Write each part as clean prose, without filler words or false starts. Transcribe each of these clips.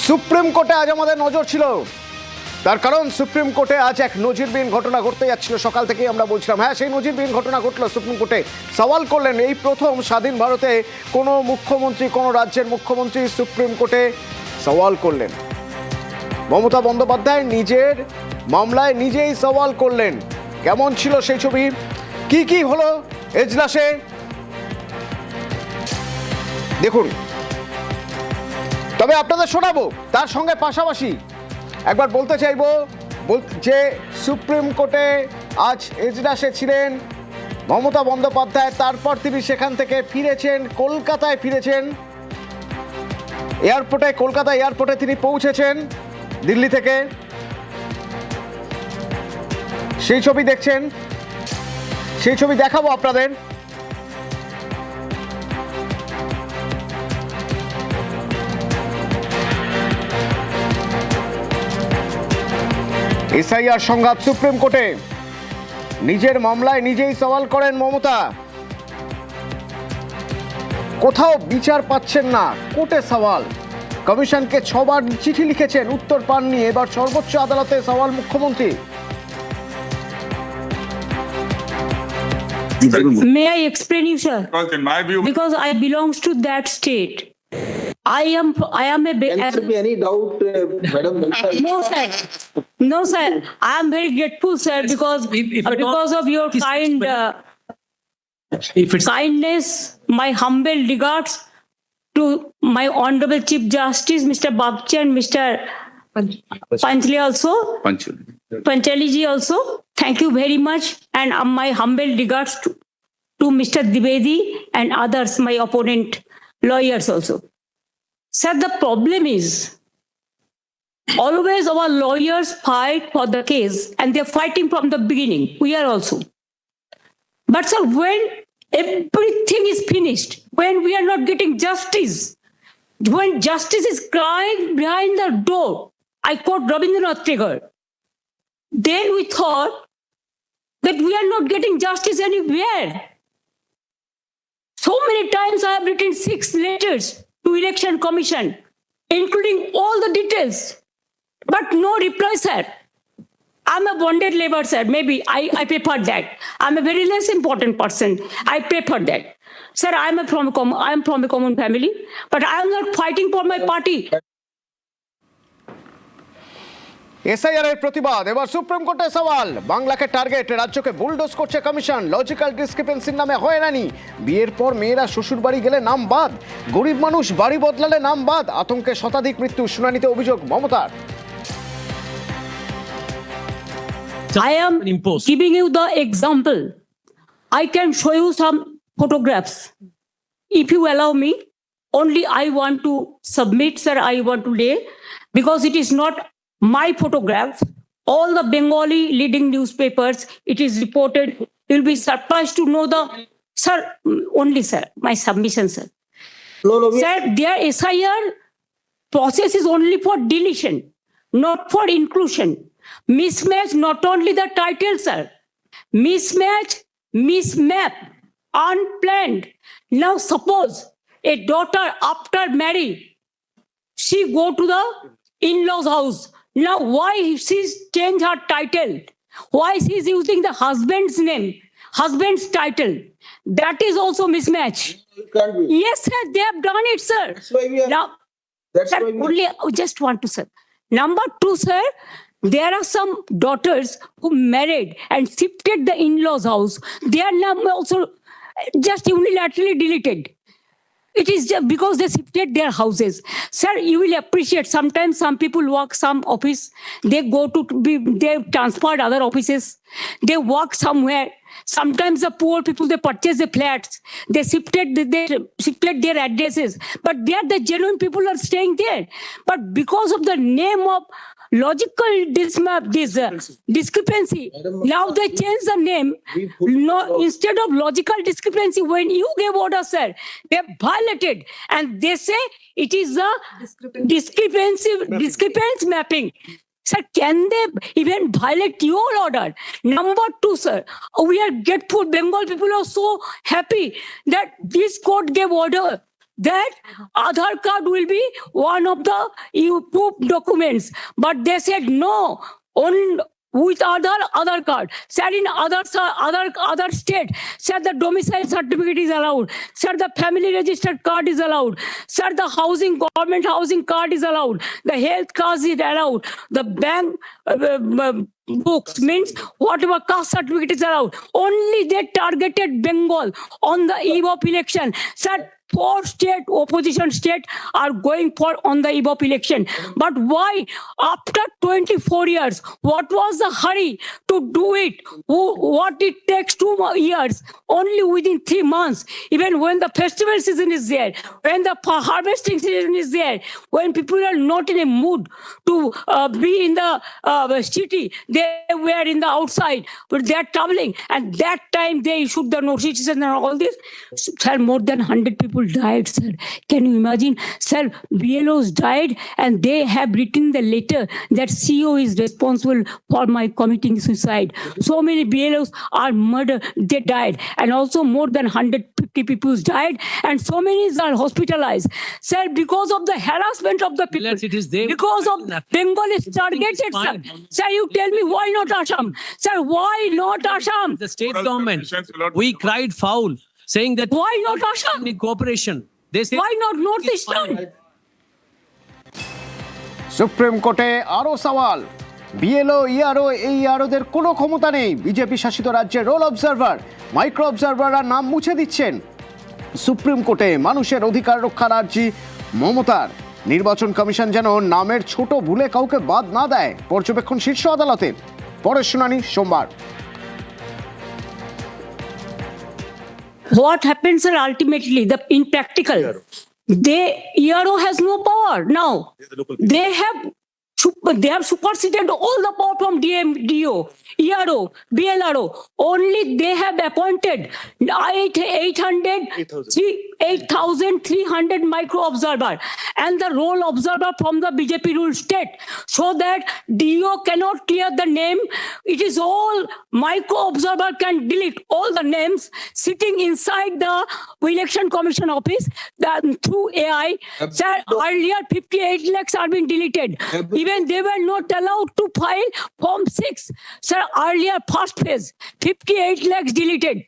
Supreme কোর্টে আজ আমাদের নজর ছিল, তার কারণ সুপ্রিম কোর্টে আজ এক নজিরবিহীন ঘটনা ঘটতে যাচ্ছিল। সকাল থেকেই আমরা বলছিলাম হ্যাঁ সেই নজিরবিহীন ঘটনা ঘটলো। সুপ্রিম কোর্টে সওয়াল করলেন, এই প্রথম স্বাধীন ভারতে কোনো মুখ্যমন্ত্রী, কোনো রাজ্যের মুখ্যমন্ত্রী সুপ্রিম কোর্টে সওয়াল করলেন। মমতা বন্দ্যোপাধ্যায় নিজের মামলায় নিজেই সওয়াল করলেন। কেমন ছিল সেই ছবি, কি হলো এজলাসে দেখুন। তবে আপনাদের শোনাবো, তার সঙ্গে পাশাপাশি একবার বলতে চাইবো যে সুপ্রিম কোর্টে আজ এজলাসে ছিলেন মমতা বন্দ্যোপাধ্যায়। তারপর তিনি সেখান থেকে ফিরেছেন, কলকাতায় ফিরেছেন, এয়ারপোর্টে, কলকাতা এয়ারপোর্টে তিনি পৌঁছেছেন দিল্লি থেকে। সেই ছবি দেখছেন, সেই ছবি দেখাবো আপনাদের। এসআইআর সংঘাত সুপ্রিম কোর্টে, নিজের মামলায় নিজেই সওয়াল করেন মমতা। কোথাও বিচার পাচ্ছেন না, কোর্টে সওয়াল। কমিশনকে 6 বার চিঠি লিখেছেন, উত্তর পাননি। এবার সর্বোচ্চ আদালতে সওয়াল মুখ্যমন্ত্রী। May I explain you, sir? Because in my view, Because I belongs to that state. I am a Can there be any doubt, Madam? no, sir. No, sir. I am very grateful, sir, because of your kind kindness. My humble regards to my honorable Chief Justice, Mr. Bagchi and Mr. Panchali also. Panchali ji also. Thank you very much, and my humble regards to Mr. Dwivedi and others, my opponent lawyers also. Sir, the problem is always our lawyers fight for the case, and they're fighting from the beginning. We are also. But sir, when everything is finished, when we are not getting justice, when justice is crying behind the door, I quote Rabindranath Tagore, then we thought that we are not getting justice anywhere. So many times I have written 6 letters to Election Commission, including all the details, but no reply, sir. I'm a bonded labor, sir. Maybe I prefer that. I'm a very less important person. I prefer that. Sir, I'm from a common family, but I am not fighting for my party. SIR এর প্রতিবাদ, এবার supreme কোর্টে সওয়াল। বাংলাকে target, রাজ্যকে bulldoze করছে commission. Logical ডিসক্রিপেন্সির নামে হয়রানি। বিয়ের পর মেয়েরা শ্বশুর বাড়ি গেলে নাম বাদ, গরিব মানুষ বাড়ি বদলালে নাম বাদ। আতঙ্কে শতাধিক মৃত্যু, শুনানিতে অভিযোগ মমতার। I am giving you the example. I can show you some photographs. If you allow me, only I want to submit, sir, I want to lay, because it is not my photograph. All the Bengali leading newspapers, it is reported. You'll be surprised to know the, sir, only, sir, my submission, sir. No, Sir, their SIR process is only for deletion, not for inclusion. Mismatch, not only the title, sir. Mismatch, mismap, unplanned. Now suppose a daughter after marriage, she go to the in-laws house. Now why she's changed her title? Why she's using the husband's name, husband's title? That is also mismatch. it can't be. Yes, sir, they have done it, sir. That's why we are. Now, That's sir, why we. only I just want to, sir. Number 2, sir, there are some daughters who married and shifted the in-laws house. Their name also just unilaterally deleted. It is just because they shifted their houses. Sir, you will appreciate sometimes some people work some office, they go to be, they transferred other offices, they work somewhere. Sometimes the poor people, they purchase the flats, they shifted their addresses, but they are the genuine people are staying there. But because of the name of logical discrepancy, now they change the name. No, instead of logical discrepancy, when you gave order, sir, they violated, and they say it is a discrepancy mapping. Sir, can they even violate your order? Number 2, sir, we are grateful. Bengal people are so happy that this court gave order that Aadhaar card will be one of the proof documents. But they said no, only with Aadhaar card. Said in other state, said the domicile certificate is allowed. Said the family registered card is allowed. Said the government housing card is allowed. The health card is allowed. The bank books means whatever caste certificate is allowed. Only they targeted Bengal on the eve of election. Said 4 state opposition state are going for on the eve of election. But why after 24 years, what was the hurry to do it? What it takes 2 years, only within 3 months, even when the festival season is there, when the harvesting season is there, when people are not in a mood to be in the city, they were in the outside, but they are traveling, and that time they issued the notices and all this. Sir, more than 100 people died, sir. Can you imagine? Sir, BLOs died, and they have written the letter that CEO is responsible for my committing suicide. So many BLOs are murdered, they died, and also more than 150 people died, and so many are hospitalized. Sir, because of the harassment of the people, It is there. because of Bengal is targeted, sir. fine. Sir, you tell me why not Assam? Sir, why not Assam? The state Moral government, conditions will not we be- cried foul, saying that Why not Assam? any cooperation. They say Why not Northeastern? Supreme কোর্টে আরো সওয়াল, BLO ERO এইআরওদের কোনো ক্ষমতা নেই। BJP শাসিত রাজ্যের roll observer, micro অবজারভাররা নাম মুছে দিচ্ছেন। সুপ্রিম কোর্টে মানুষের অধিকার রক্ষার আর্জি মমতার। নির্বাচন কমিশন যেন নামের ছোট ভুলে কাউকে বাদ না দেয়, পর্যবেক্ষণ শীর্ষ আদালতের। পরের শুনানি সোমবার। What happens, sir, ultimately, in practical, ERO has no power now. They have superseded all the power from DO, ERO, BLRO. Only they have appointed 8,300 micro observer and the role observer from the BJP ruled state, so that DO cannot clear the name. It is all micro observer can delete all the names sitting inside the election commission office through AI. Sir, earlier 58 lakhs are being deleted. Even they were not allowed to file Form 6. Sir, earlier first phase, 58 lakhs deleted.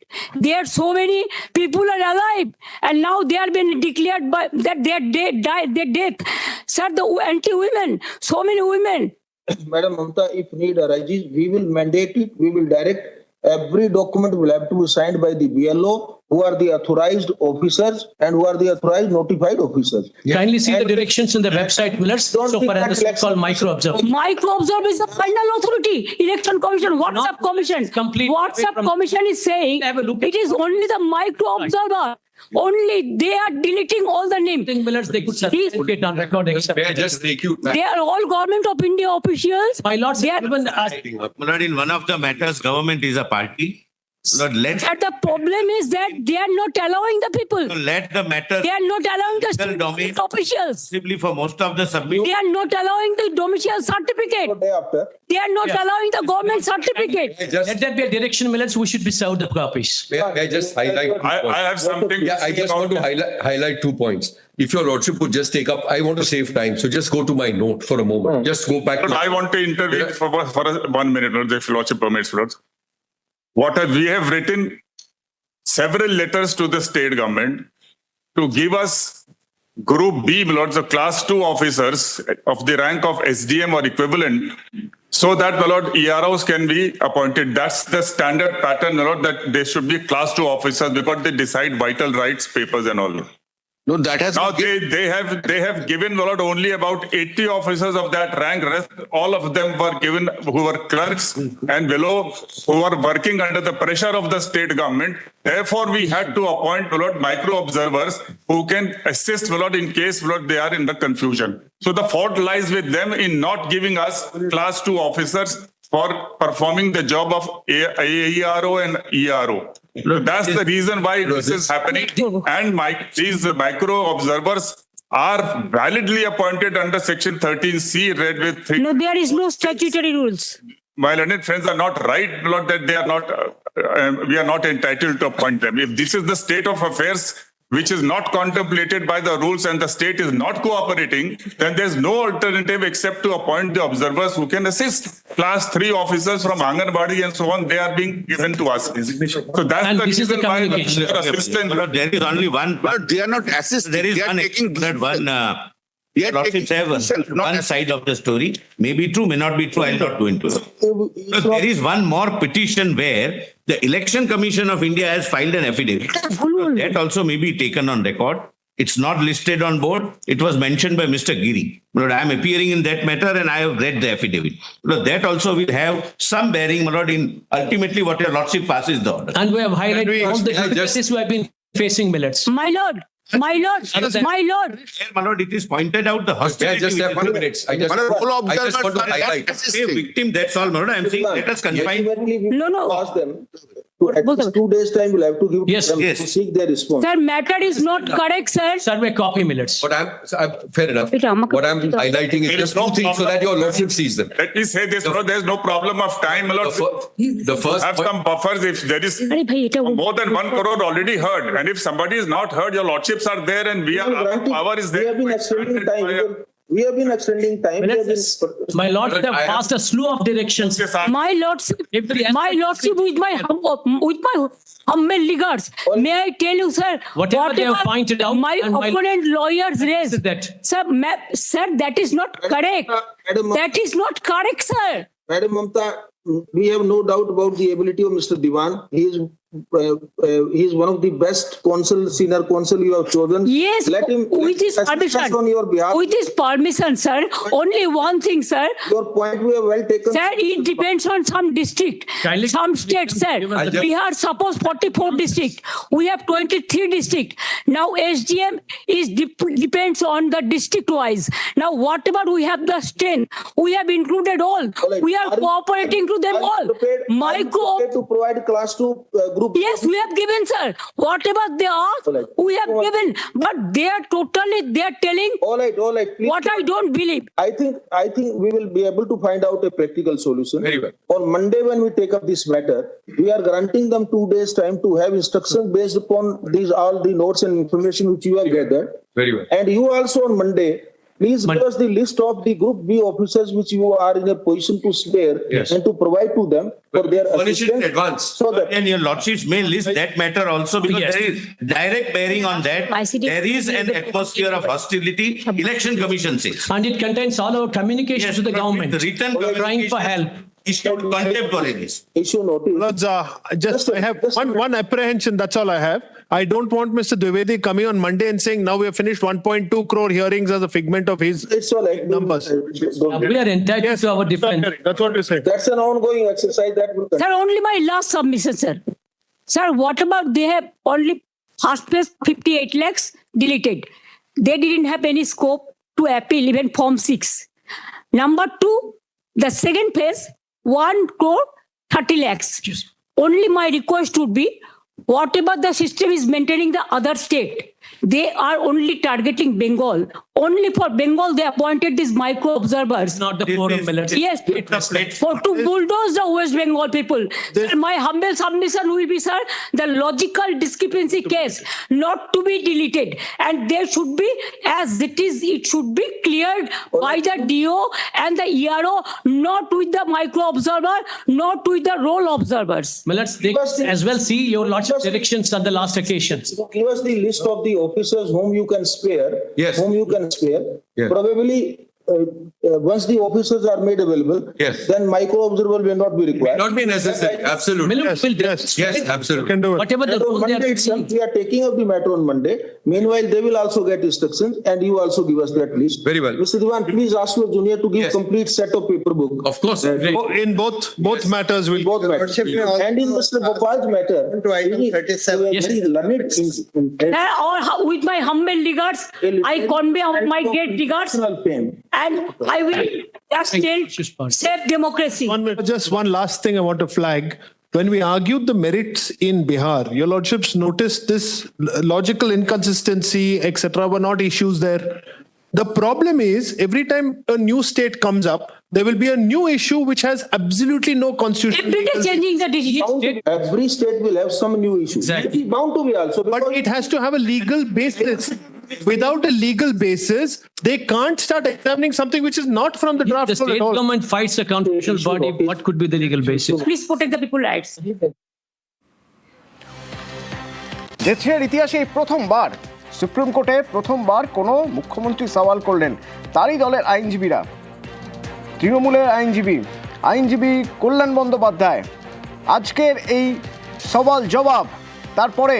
There are so many people are alive, and now they are being declared by that they are their death. Sir, the anti-women, so many women. Madam Mamta, if need arises, we will mandate it, we will direct. Every document will have to be signed by the BLO, who are the authorized officers and who are the authorized notified officers. kindly see the And- directions in the website, Millers, Don't so think far as that the so-called election- micro observer. Micro observer is the final authority. Election commission, WhatsApp Not commission. complete WhatsApp away from- commission is saying Have a look at it is only the micro observer. Only they are deleting all the names. I think Millers, they could certificate on recording. May I just take you back? They are all government of India officials. My lords, They are, even My lord, in one of the matters, government is a party. Lord, but the problem is that they are not allowing the people. let the matter They are not allowing the Legal domain. state officials. possibly for most of the submit. They are not allowing the domicile certificate. The day after. They are not Yeah. allowing the government certificate. let that be a direction, Millers, we should be served the copies. May I just highlight? I have something. Yeah, I just want to highlight 2 points. If your lordship would just take up, I want to save time, so just go to my note for a moment. Just go back. But I want to intervene for 1 minute, Lord, if Lordship permits, Lord. We have written several letters to the state government to give us Group B, Lord, the class 2 officers of the rank of SDM or equivalent, so that, my Lord, EROs can be appointed. That's the standard pattern, my Lord, that they should be class 2 officers because they decide vital rights papers and all. No, that has. Now they have given, my Lord, only about 80 officers of that rank. Rest, all of them were given who were clerks and below, who were working under the pressure of the state government. Therefore, we had to appoint, my Lord, micro observers who can assist, my Lord, in case, my Lord, they are in the confusion. So the fault lies with them in not giving us class 2 officers for performing the job of AERO and ERO. That's the reason why this is happening. And these micro observers are validly appointed under Section 13C, read with 3. No, there is no statutory rules. My learned friends are not right, Lord, that they are not, we are not entitled to appoint them. If this is the state of affairs, which is not contemplated by the rules and the state is not cooperating, then there's no alternative except to appoint the observers who can assist. Class 3 officers from Anganwadi and so on, they are being given to us. So that's And the this is the reason why communication. assistance. But there is only one. But they are not assisting. There is They are one taking that one. They are Lordships taking have themselves, not one as- side of the story. May be true, may not be true. I'll not go into it. It's But not- there is one more petition where the Election Commission of India has filed an affidavit. That also may be taken on record. It's not listed on board. It was mentioned by Mr. Giri. But I am appearing in that matter and I have read the affidavit. But that also will have some bearing, my lord, in ultimately what your lordship passes the order. And we have highlighted all the I just- difficulties we have been facing, millets. My lord, my lord, my lord. There, my lord, it is pointed out the Yeah, hostility. just which have is 1 the minute. I just All want observers to are not highlight. assisting. victim, that's all, my lord. I am saying let us confine. Ultimately, we No, no. ask them to at least 2 days time we'll have to give Yes, them yes. to seek their response. Sir, matter is not correct, sir. Survey copy, millets. But I'm fair enough. Wait, Amma- What I'm highlighting is There just is no two things so problem. that your lordship sees them. Let me say this, bro, there's no problem of time, my lord. The first Have some buffers if there is अरे भाई এটা more than 1 crore already heard. And if somebody is not heard, your lordships are there and we are, our power is We there. have been extending time. We have been extending time. We have Millets, been- my lords have I have- passed a slew of directions. Yes, sir. my lordship, If the- my lordship with my humble regards. May I tell you, sir, Whatever they have pointed out my and my- opponent lawyers raised, that. sir, sir, that is not correct. Madam- That is not correct, sir. Madam Mamta, we have no doubt about the ability of Mr. Diwan. He is one of the best counsel, senior counsel you have chosen. Yes, Let him with his assist us permission. on your behalf. With his permission, sir. Only one thing, sir. Your point we have well taken. Sir, it depends on some district, Kindly- some state, sir. I'll just- We have suppose 44 district. We have 23 district. Now SGM is depends on the district wise. Now whatever we have the strength, we have included all. Alright. We are cooperating to them Are you all. prepared- are you Micro. prepared to provide class 2 group? Yes, we have given, sir. Whatever they ask, Alright. we have given. But they are telling All right. Please. what I don't believe. I think we will be able to find out a practical solution. Very well. On Monday, when we take up this matter, we are granting them 2 days time to have instructions based upon these all the notes and information which you have gathered. Very well. And you also on Monday, please give us the list of the Group B officers which you are in a position to spare Yes. and to provide to them for their Furnish it in assistance. advance. So that And your lordships may list that matter also because Yes. there is direct bearing on that. ICT. There is an atmosphere of hostility. Election Commission says. And it contains all our communications to the but government. with written Crying for help. issued contemporaneously. issue notice. Lords, I have one apprehension. That's all I have. I don't want Mr. Dwivedi coming on Monday and saying now we have finished 1.2 crore hearings as a figment of his. It's all right. Numbers. We are entitled to our defense. That's what we say. That's an ongoing exercise that will continue. Sir, only my last submission, sir. Sir, what about they have only first phase 58 lakhs deleted. They didn't have any scope to appeal even Form 6. Number 2, the second phase, 1 crore 30 lakhs. Only my request would be, whatever the system is maintaining the other state, they are only targeting Bengal. Only for Bengal, they appointed these micro observers. Not the This forum, is- millets. Yes, for to bulldoze the West Bengal people. Sir, my humble submission will be, sir, the logical discrepancy case not to be deleted, and there should be, as it is, it should be cleared by the DO and the ERO, not with the micro observer, not with the role observers. Millets, they as well see your lordship directions at the last occasions. Give us the list of the officers whom you can spare. Yes. Whom you can spare. Yes. Probably, once the officers are made available. Yes. Then micro observer will not be required. Not be necessary. Absolutely. Millets will Yes. Yes, absolutely. Can do it. whatever the And on role they Monday are itself, we are taking up the matter on Monday. Meanwhile, they will also get instructions and you also give us that list. Very well. Mr. Diwan, please ask your junior to give Yes. complete set of paper book. Of course. Great. In both matters, we'll. Both matters. And in Mr. Gopal's matter. To item 37. Yes. Very learned in Sir, with my humble regards, I convey my great regards, personal fame. and I will just tell, save democracy. Just one last thing I want to flag. When we argued the merits in Bihar, your lordships noticed this logical inconsistency, etc., were not issues there. The problem is every time a new state comes up, there will be a new issue which has absolutely no constitution. If it is changing the decision, Every state will have some new issues. Exactly. It is bound to be also. But because- it has to have a legal basis. Without a legal basis, they can't start examining something which is not from the draft The bill at state all. government fights the constitutional body. What could be the legal basis? please protect the people's rights. দেশের ইতিহাসে এই প্রথমবার supreme কোর্টে প্রথমবার কোনো মুখ্যমন্ত্রী সওয়াল করলেন, তারই দলের আইনজীবীরা, তৃণমূলের আইনজীবী কল্যাণ বন্দ্যোপাধ্যায় আজকের এই সওয়াল জবাব, তারপরে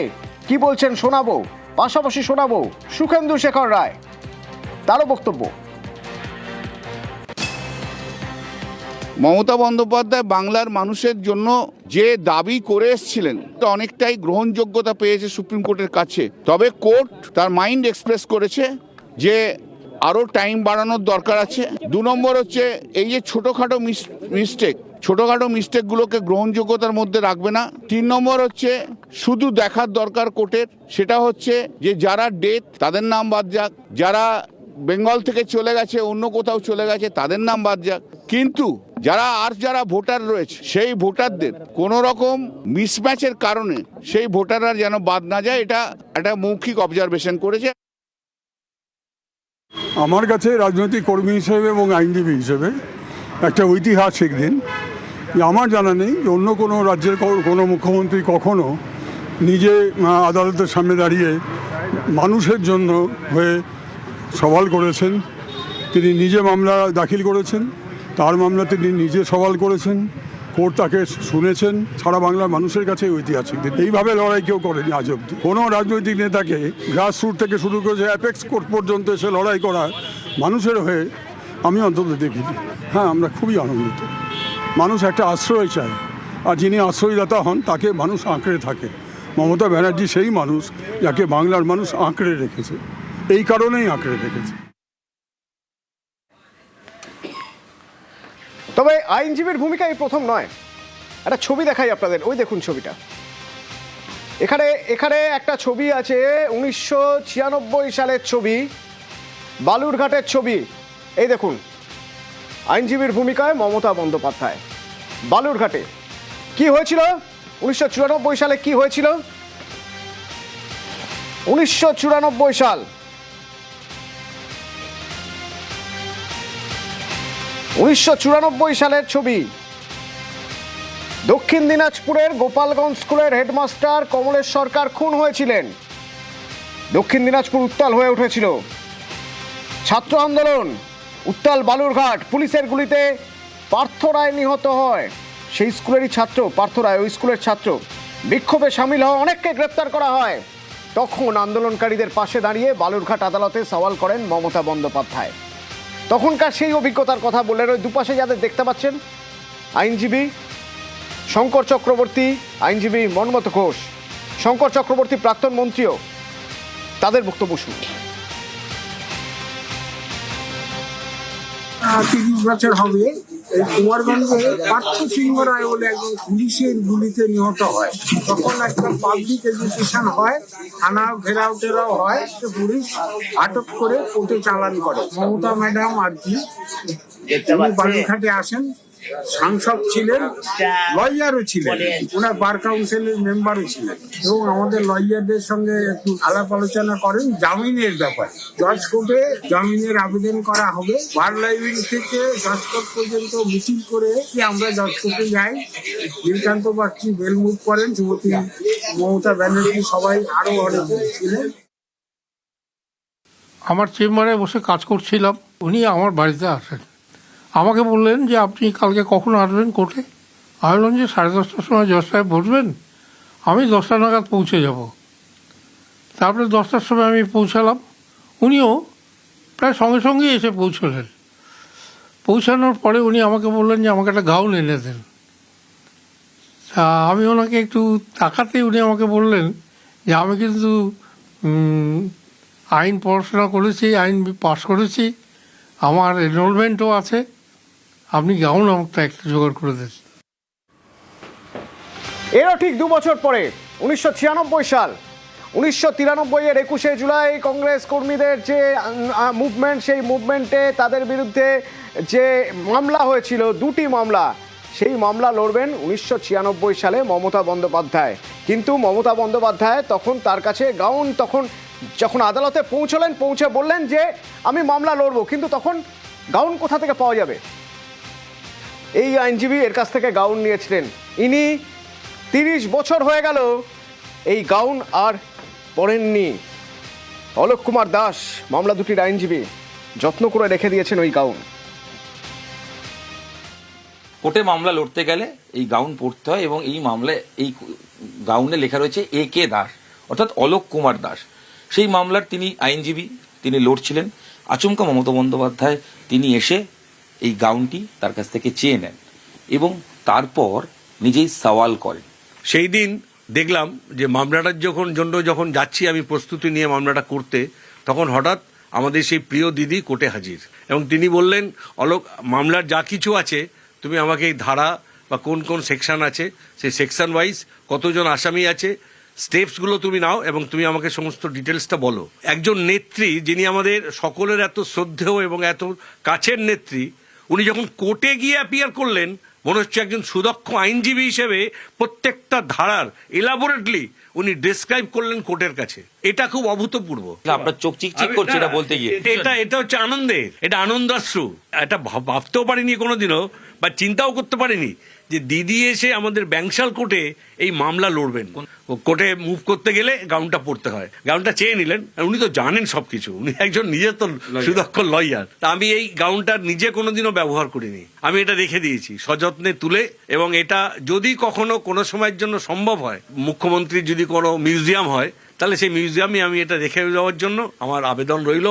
কি বলছেন শোনাবো, পাশাপাশি শোনাবো সুখেন্দু শেখর রায়, তারও বক্তব্য। মমতা বন্দ্যোপাধ্যায় বাংলার মানুষের জন্য যে দাবি করে এসেছিলেন তা অনেকটাই গ্রহণযোগ্যতা পেয়েছে সুপ্রিম কোর্টের কাছে। তবে কোর্ট তার মাইন্ড এক্সপ্রেস করেছে যে আরো টাইম বাড়ানোর দরকার আছে। 2 নম্বর হচ্ছে এই যে ছোটখাটো মিস্টেকগুলোকে গ্রহণযোগ্যতার মধ্যে রাখবে না। 3 নম্বর হচ্ছে শুধু দেখার দরকার কোর্টের, সেটা হচ্ছে যে যারা ডেথ তাদের নাম বাদ যাক, যারা বেঙ্গল থেকে চলে গেছে অন্য কোথাও চলে গেছে তাদের নাম বাদ যাক, কিন্তু যারা ভোটার রয়েছে সেই ভোটারদের কোনো রকম মিসম্যাচের কারণে সেই ভোটাররা যেন বাদ না যায়, এটা একটা মৌখিক অবজারভেশন করেছে। আমার কাছে রাজনৈতিক কর্মী হিসেবে এবং আইনজীবী হিসেবে একটা ঐতিহাসিক দিন। আমার জানা নেই যে অন্য কোনো রাজ্যের কোনো মুখ্যমন্ত্রী কখনো নিজে আদালতের সামনে দাঁড়িয়ে মানুষের জন্য হয়ে সওয়াল করেছেন। তিনি নিজে মামলা দাখিল করেছেন, তার মামলা তিনি নিজে সওয়াল করেছেন, কোর্ট তাকে শুনেছেন। সারা বাংলার মানুষের কাছে ঐতিহাসিক দিন। এইভাবে লড়াই কেউ করেনি আজ অব্দি। কোনো রাজনৈতিক নেতাকে গ্রাসরুট থেকে শুরু করে অ্যাপেক্স কোর্ট পর্যন্ত এসে লড়াই করা মানুষের হয়ে আমি অন্তত দেখিনি। হ্যাঁ, আমরা খুবই আনন্দিত। মানুষ একটা আশ্রয় চায়, আর যিনি আশ্রয়দাতা হন তাকে মানুষ আঁকড়ে থাকে। মমতা ব্যানার্জি সেই মানুষ যাকে বাংলার মানুষ আঁকড়ে রেখেছে, এই কারণেই আঁকড়ে রেখেছে। তবে আইনজীবীর ভূমিকা এই প্রথম নয়। একটা ছবি দেখাই আপনাদের, ওই দেখুন ছবিটা। এখানে একটা ছবি আছে 1996 সালের ছবি, বালুরঘাটের ছবি। এই দেখুন আইনজীবীর ভূমিকায় মমতা বন্দ্যোপাধ্যায়। বালুরঘাটে কি হয়েছিল 1994 সালে, কি হয়েছিল 1994 সাল, 1994 সালের ছবি। দক্ষিণ দিনাজপুরের গোপালগঞ্জ স্কুলের হেডমাস্টার কমলেশ সরকার খুন হয়েছিলেন। দক্ষিণ দিনাজপুর উত্তাল হয়ে উঠেছিল। ছাত্র আন্দোলন, উত্তাল বালুরঘাট। পুলিশের গুলিতে পার্থ রায় নিহত হয়। সেই স্কুলেরই ছাত্র পার্থ রায়, ওই স্কুলের ছাত্র। বিক্ষোভে সামিল হওয়া অনেককে গ্রেপ্তার করা হয়। তখন আন্দোলনকারীদের পাশে দাঁড়িয়ে বালুরঘাট আদালতে সওয়াল করেন মমতা বন্দ্যোপাধ্যায়। তখনকার সেই অভিজ্ঞতার কথা বললেন। ওই দুপাশে যাদের দেখতে পাচ্ছেন, আইনজীবী শঙ্কর চক্রবর্তী, আইনজীবী মনমত ঘোষ, শঙ্কর চক্রবর্তী প্রাক্তন মন্ত্রীও, তাদের বক্তব্য শুনুন। 30 বছর হবে এই কুমারগঞ্জে পার্থ সিংহ রায় বলে একজন পুলিশের গুলিতে নিহত হয়। তখন একটা পাবলিক এডুকেশন হয়, থানা ঘেরাও টেরাও হয়, পুলিশ আটক করে কোর্টে চালান করে। মমতা ম্যাডাম আর কি বালুরঘাটে আসেন, সাংসদ ছিলেন, লয়ারও ছিলেন, ওনার বার কাউন্সিলের মেম্বারও ছিলেন, এবং আমাদের লয়ারদের সঙ্গে একটু আলাপ আলোচনা করেন জামিনের ব্যাপারে। জজ কোর্টে জামিনের আবেদন করা হবে। বার লাইব্রেরি থেকে জজ কোর্ট পর্যন্ত মিছিল করে আমরা জজ কোর্টে যাই। নীলকান্ত বাগচি বেল মুভ করেন, শ্রীমতী মমতা ব্যানার্জি, সবাই আরো অনেকে ছিলেন। আমার চেম্বারে বসে কাজ করছিলাম, উনি আমার বাড়িতে আসেন। আমাকে বললেন যে আপনি কালকে কখন আসবেন কোর্টে। আমি বললাম যে 10:30টার সময় জজ সাহেব বসবেন, আমি 10টা নাগাদ পৌঁছে যাব। তারপরে 10টার সময় আমি পৌঁছালাম, উনিও প্রায় সঙ্গে সঙ্গেই এসে পৌঁছলেন। পৌঁছানোর পরে উনি আমাকে বললেন যে আমাকে একটা গাউন এনে দেন। তা আমি ওনাকে একটু তাকাতেই উনি আমাকে বললেন যে আমি কিন্তু আইন পড়াশোনা করেছি, আইন পাস করেছি, আমার এনরোলমেন্টও আছে, আপনি গাউন আমাকে একটা জোগাড় করে দেন। এরও ঠিক 2 বছর পরে 1996 সাল, 1993 21শে জুলাই কংগ্রেস কর্মীদের যে মুভমেন্ট, সেই মুভমেন্টে তাদের বিরুদ্ধে যে মামলা হয়েছিল, দুটি মামলা, সেই মামলা লড়বেন 1996 সালে মমতা বন্দ্যোপাধ্যায়। কিন্তু মমতা বন্দ্যোপাধ্যায় তখন তার কাছে গাউন, তখন যখন আদালতে পৌঁছলেন, পৌঁছে বললেন যে আমি মামলা লড়বো, কিন্তু তখন গাউন কোথা থেকে পাওয়া যাবে? এই আইনজীবী এর কাছ থেকে গাউন নিয়েছিলেন। ইনি 30 বছর হয়ে গেল এই গাউন আর পরেননি। অলোক কুমার দাস মামলা দুটির আইনজীবী যত্ন করে রেখে দিয়েছেন ওই গাউন। কোর্টে মামলা লড়তে গেলে এই গাউন পড়তে হয়, এবং এই মামলায় এই গাউনে লেখা রয়েছে A.K. দাস, অর্থাৎ অলোক কুমার দাস। সেই মামলার তিনি আইনজীবী, তিনি লড়ছিলেন। আচমকা মমতা বন্দ্যোপাধ্যায় তিনি এসে এই গাউনটি তার কাছ থেকে চেয়ে নেন এবং তারপর নিজেই সওয়াল করেন। সেই দিন দেখলাম যে মামলাটার যখন যাচ্ছি আমি প্রস্তুতি নিয়ে মামলাটা করতে, তখন হঠাৎ আমাদের সেই প্রিয় দিদি কোর্টে হাজির, এবং তিনি বললেন, অলোক, মামলার যা কিছু আছে তুমি আমাকে এই ধারা বা কোন কোন সেকশন আছে, সেই সেকশন ওয়াইজ কতজন আসামি আছে, স্টেপসগুলো তুমি নাও এবং তুমি আমাকে সমস্ত ডিটেলসটা বলো। একজন নেত্রী, যিনি আমাদের সকলের এত শ্রদ্ধেয় এবং এত কাছের নেত্রী, উনি যখন কোর্টে গিয়ে অ্যাপিয়ার করলেন, মনে হচ্ছে একজন সুদক্ষ আইনজীবী হিসেবে প্রত্যেকটা ধারার এলাবোরেটলি উনি ডিসক্রাইব করলেন কোর্টের কাছে। এটা খুব অভূতপূর্ব। আপনার চোখ চিকচিক করছে এটা বলতে গিয়ে। এটা হচ্ছে আনন্দের, এটা আনন্দাশ্রু। এটা ভাবতেও পারিনি কোনোদিনও, বা চিন্তাও করতে পারিনি যে দিদি এসে আমাদের ব্যাংশাল কোর্টে এই মামলা লড়বেন। কোর্টে মুভ করতে গেলে গাউনটা পড়তে হয়, গাউনটা চেয়ে নিলেন। আর উনি তো জানেন সবকিছু, উনি একজন নিজে তো সুদক্ষ লয়ার। তা আমি এই গাউনটা নিজে কোনোদিনও ব্যবহার করিনি, আমি এটা রেখে দিয়েছি সযত্নে তুলে। এবং এটা যদি কখনো কোনো সময়ের জন্য সম্ভব হয়, মুখ্যমন্ত্রীর যদি কোনো মিউজিয়াম হয়, তাহলে সেই মিউজিয়ামে আমি এটা রেখে যাওয়ার জন্য আমার আবেদন রইল।